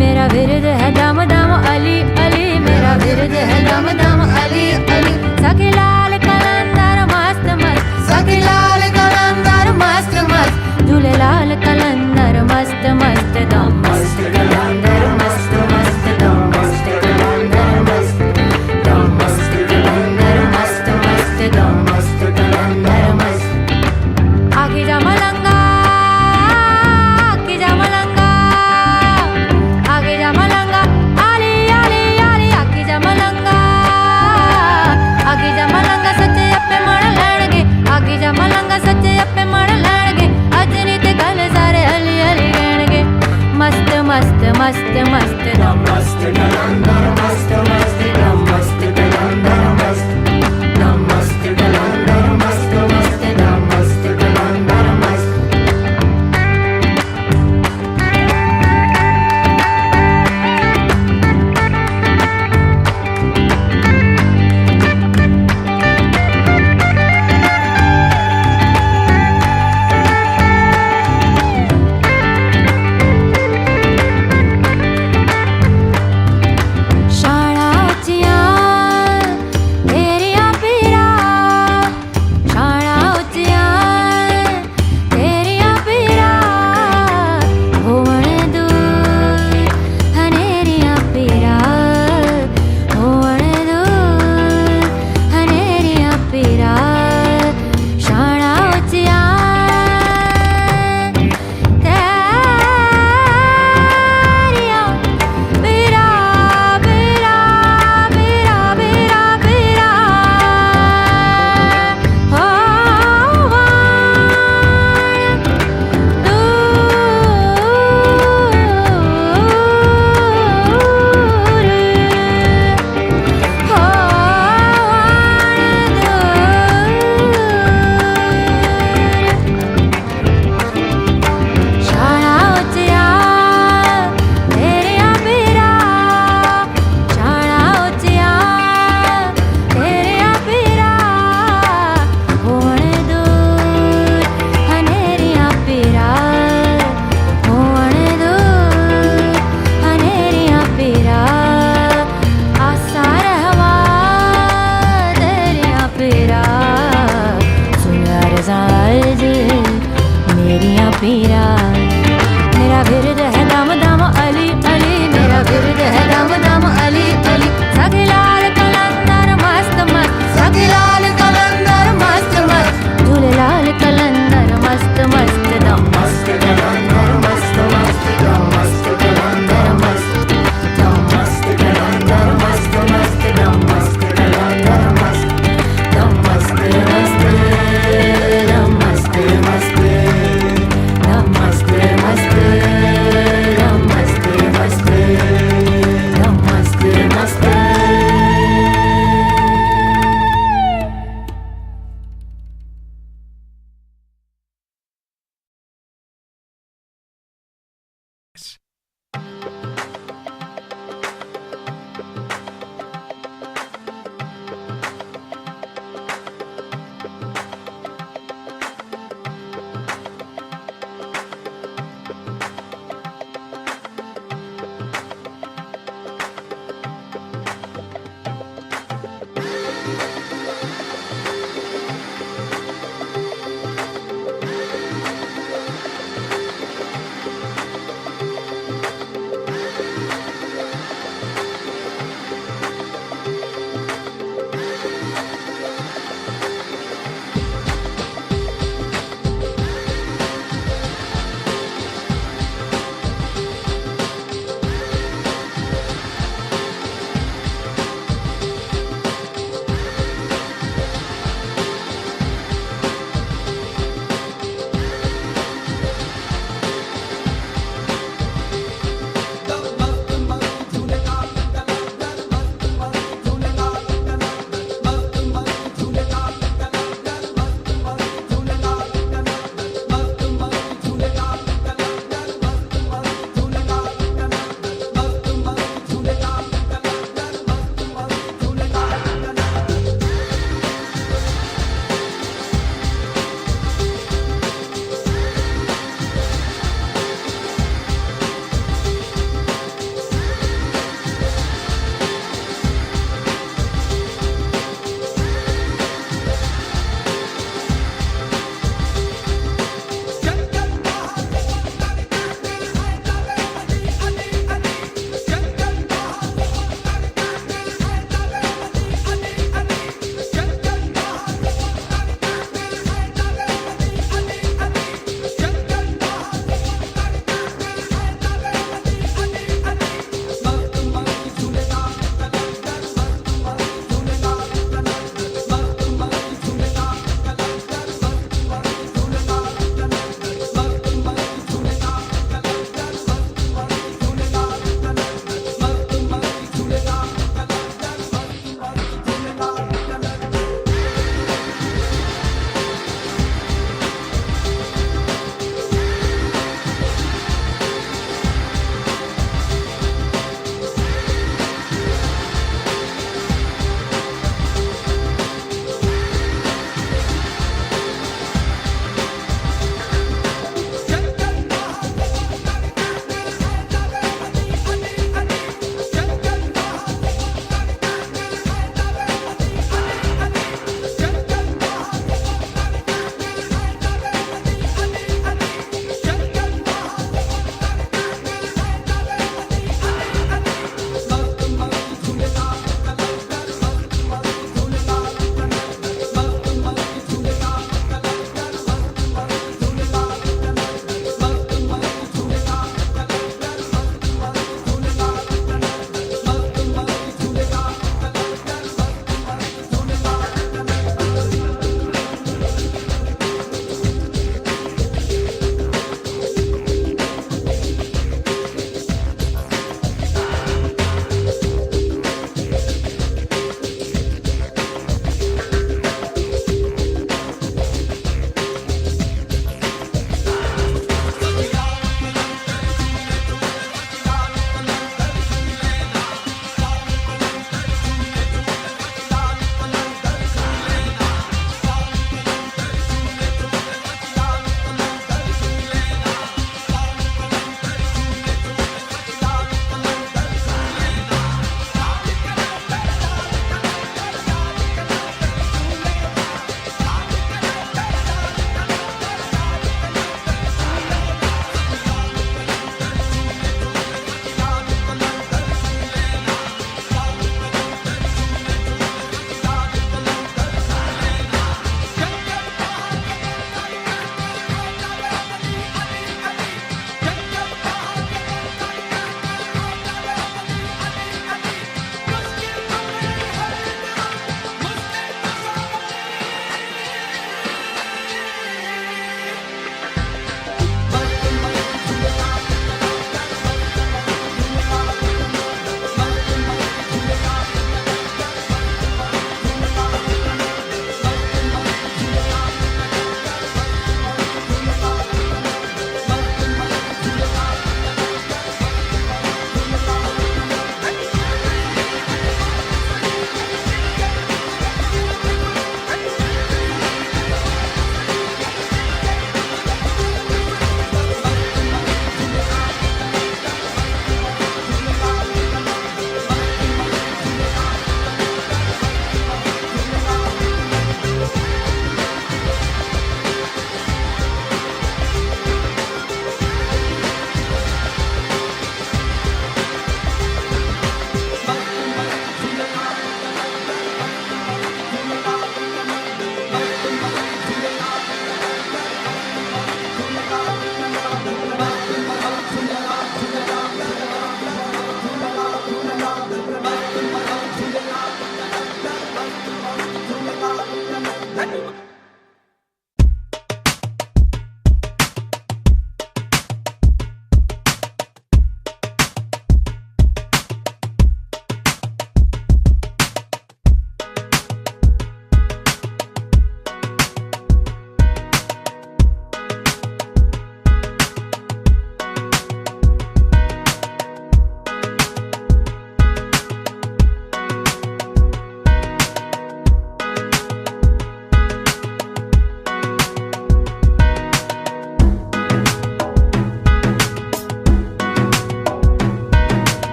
मेरा विरद है दम दम अली अली, मेरा विरद है दम दम अली अली। सखी लाल कलंदर मस्त मस्त, सखी लाल कलंदर मस्त मस्त, झूले लाल कलंदर मस्त मस्त, दम मस्त कलंदर मस्त मस्त, दम मस्त कलंदर मस्त, दम मस्त कलंदर मस्त मस्त, दम मस्त कलंदर मस्त। आखी जा मलंगा, आखी जा मलंगा, आगे जा मलंगा, आली आली आली, आखी जा मलंगा, आगे जा मलंगा, सच्चे अप्पे मण लैणगे, आगे जा मलंगा, सच्चे अप्पे मण लैणगे, अजनी ते गल सारे अली अली कहणगे। मस्त मस्त मस्त मस्त, दम मस्त कलंदर मस्त मस्त, दम मस्त कलंदर मस्त, दम मस्त कलंदर मस्त मस्त, दम मस्त कलंदर मस्त। पीरा मेरा विरद है दम दम अली अली, मेरा विरद है दम दम अली अली। सखी लाल कलंदर मस्त मस्त, सखी लाल कलंदर मस्त मस्त, झूले लाल कलंदर मस्त मस्त, दम मस्त कलंदर मस्त मस्त, दम मस्त कलंदर मस्त, दम मस्त कलंदर मस्त मस्त, दम मस्त कलंदर मस्त, दम मस्त मस्त, दम मस्त मस्त, दम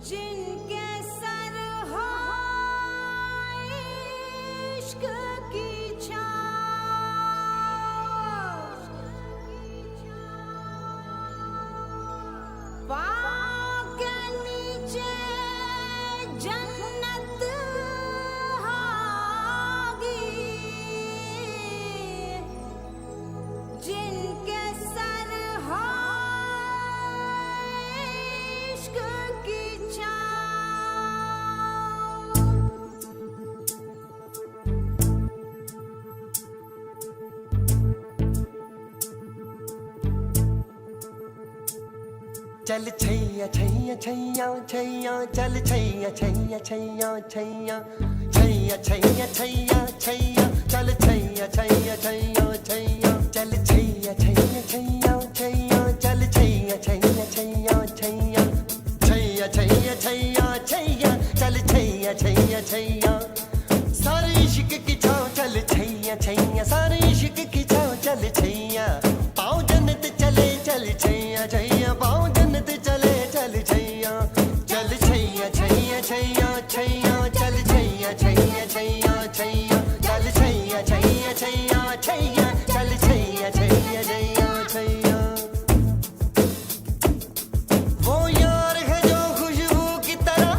जिनके सर हो इश्क की छाँव, पाँव के नीचे जन्नत होगी, जिनके सर हो इश्क की छाँव। चल छैया छैया छैया छैया, चल छैया छैया छैया छैया, छैया छैया छैया छैया, चल छैया छैया छैया छैया, चल छैया छैया छैया छैया, चल छैया छैया छैया छैया, छैया छैया छैया छैया, चल छैया छैया छैया। सारे इश्क की छाँव चल छैया छैया, सारे इश्क की छाँव चल छैया, पाँव जन्नत चले चल छैया छैया, पाँव जन्नत चले चल छैया, चल छैया छैया छैया छैया, चल छैया छैया छैया छैया, चल छैया छैया छैया छैया, चल छैया छैया छैया छैया। वो यार है जो खुशबू की तरह,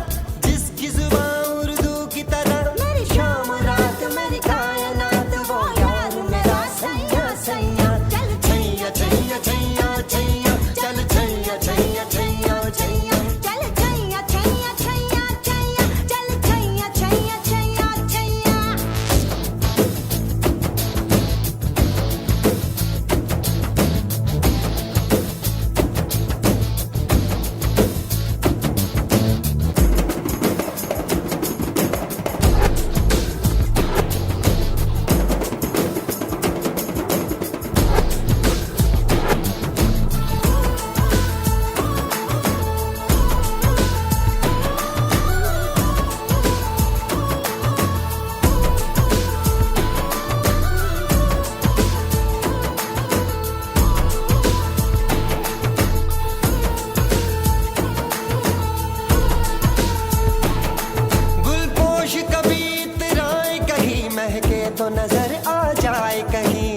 जिसकी जुबां उर्दू की तरह, मेरी शाम रात मेरी कायनात, वो यार मेरा सैया सैया। चल छैया छैया छैया छैया, चल छैया छैया छैया छैया, चल छैया छैया छैया छैया, चल छैया छैया छैया छैया। गुलपोश कभी इतराए कहीं, महके तो नजर आ जाए कहीं।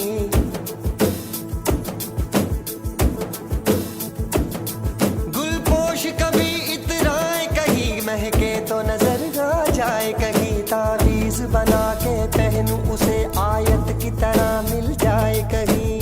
गुलपोश कभी इतराए कहीं, महके तो नजर आ जाए कहीं। तावीज बना के पहनूं उसे, आयत की तरह मिल जाए कहीं।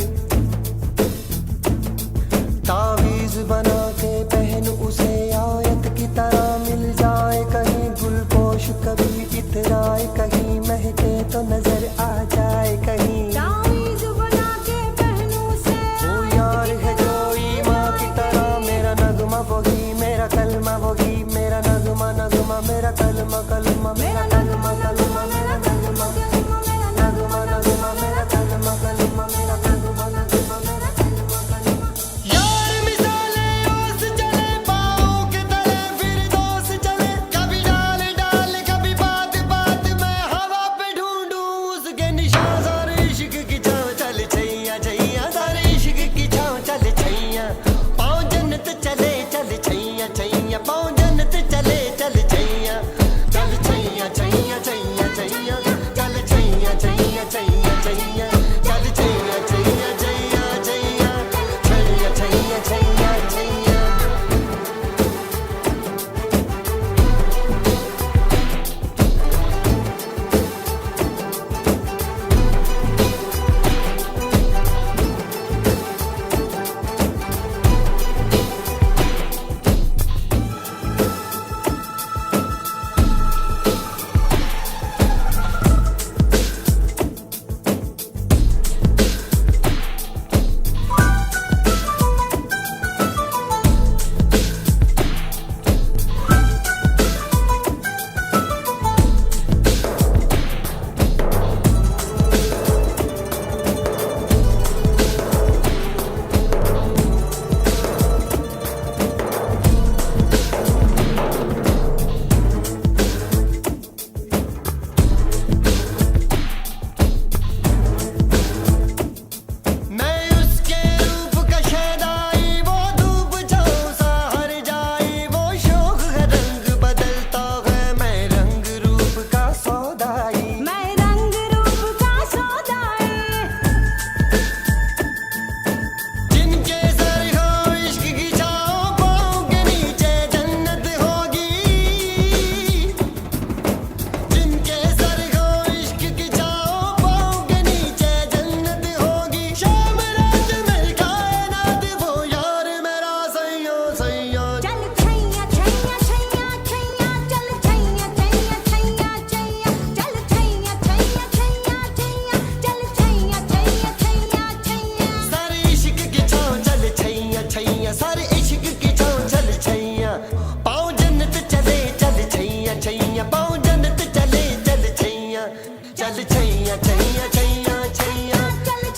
तावीज बना के पहनूं उसे, आयत की तरह मिल जाए कहीं। गुलपोश कभी इतराए कहीं, महके तो नजर आ जाए कहीं। तावीज़ बना के पहनूं से, वो यार है जो ईमा की तरह, मेरा नगमा वही, मेरा कलमा वही, मेरा नगमा नगमा, मेरा कलमा कलमा, मेरा नगमा कलमा, मेरा नगमा कलमा, मेरा नगमा नगमा, मेरा कलमा कलमा, मेरा नगमा नगमा, मेरा कलमा कलमा। यार मिसाले ओस चले, पाँव के तले फिर दोस्त चले, कभी डाल डाल कभी बात बात में हवा पे ढूंढूं उसके निशान। सारे इश्क की छाँव चल छैया छैया, सारे इश्क की छाँव चल छैया, पाँव जन्नत चले चल छैया छैया, पाँव पाँव जन्नत चले चल छैया छैया, पाँव जन्नत चले चल छैया, चल छैया छैया छैया छैया,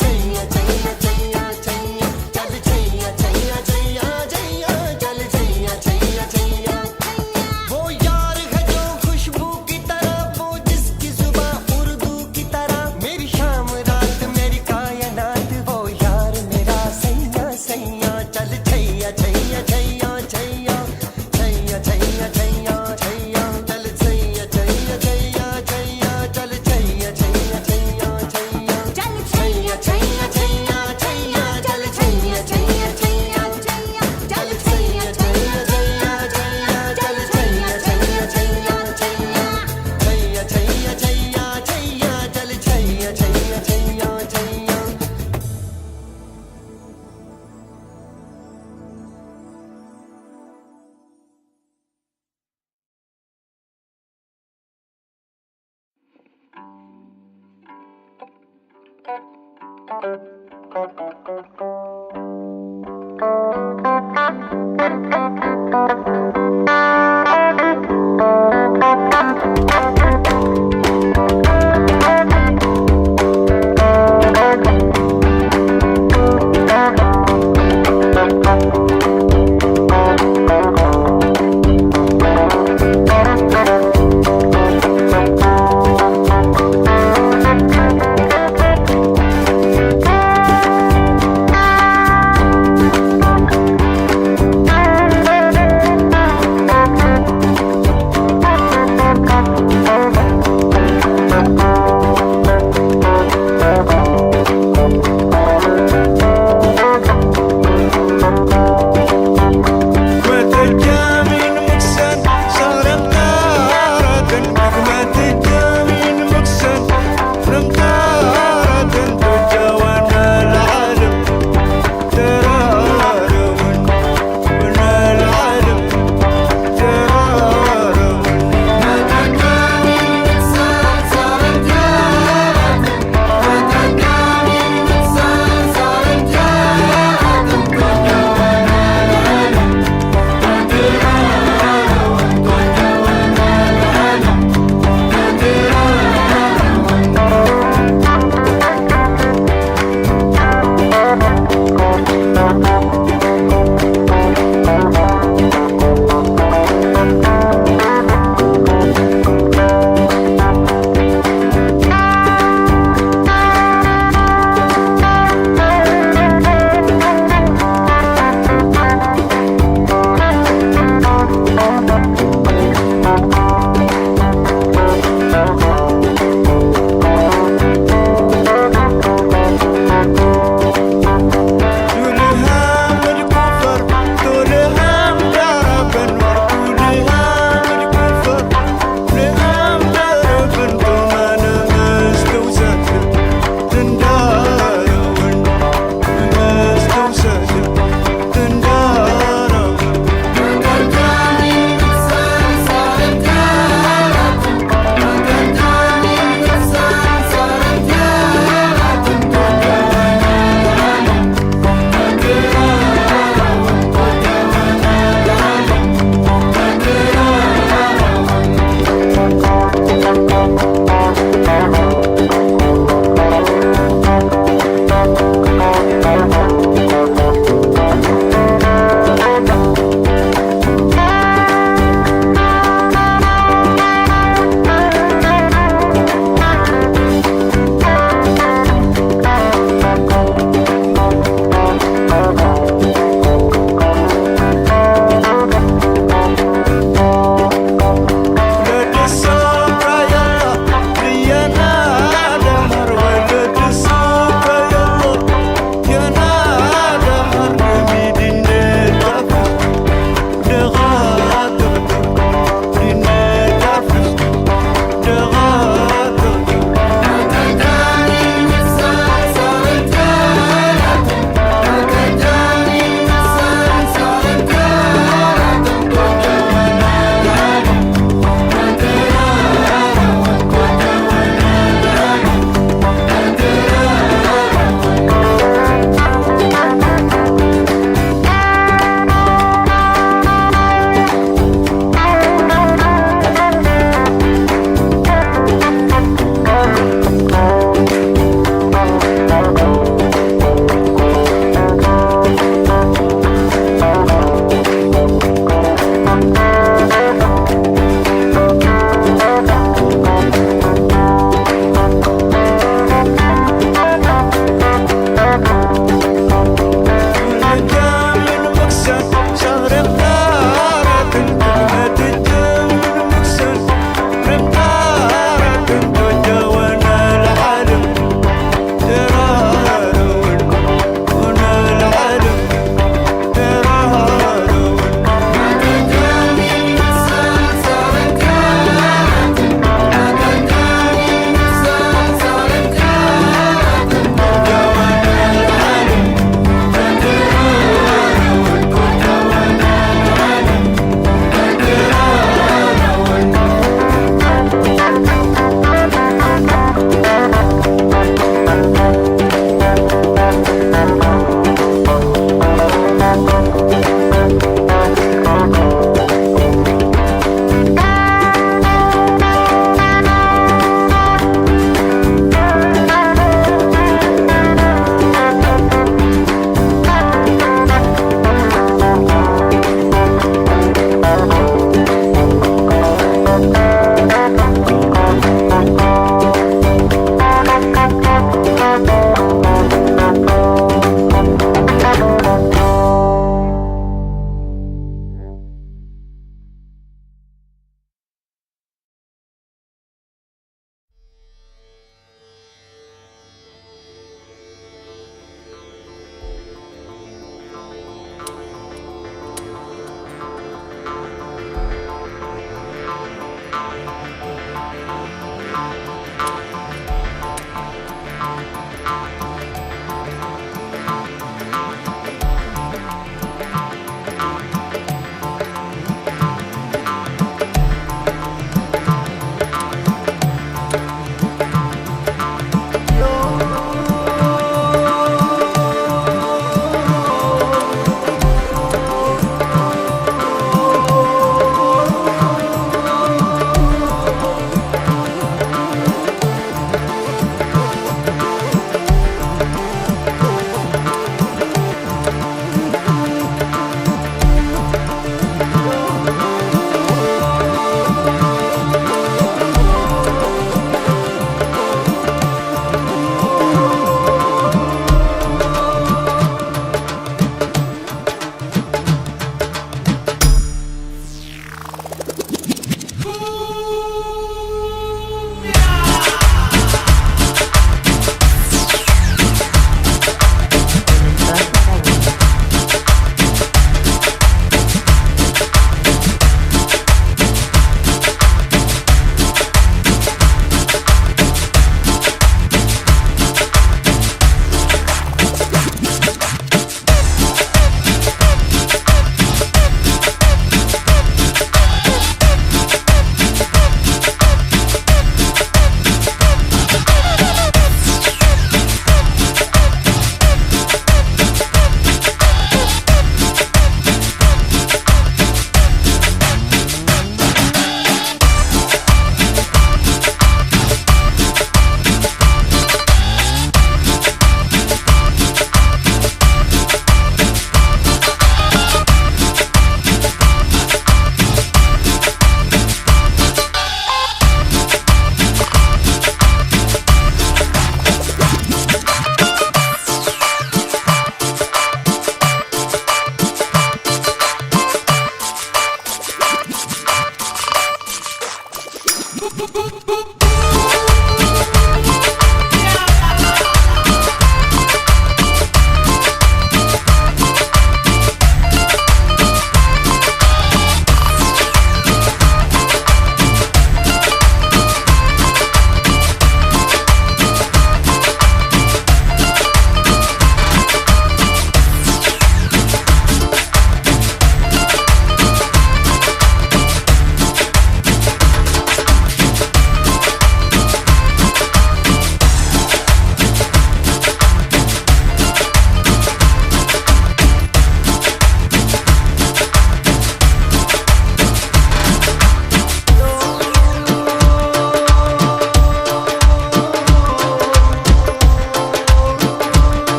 छैया छैया छैया छैया, चल छैया छैया छैया छैया, चल छैया छैया छैया। वो यार है जो खुशबू की तरह, वो जिसकी जुबान उर्दू की तरह, मेरी शाम रात मेरी कायनात, वो यार मेरा सैया सैया, चल छैया छैया छैया छैया, छैया छैया छैया छैया, चल छैया छैया छैया छैया, चल छैया छैया छैया छैया, चल छैया छैया छैया छैया, चल छैया छैया छैया छैया, चल छैया छैया छैया छैया, चल छैया छैया छैया छैया, छैया छैया छैया छैया, चल छैया छैया छैया छैया। Thank you.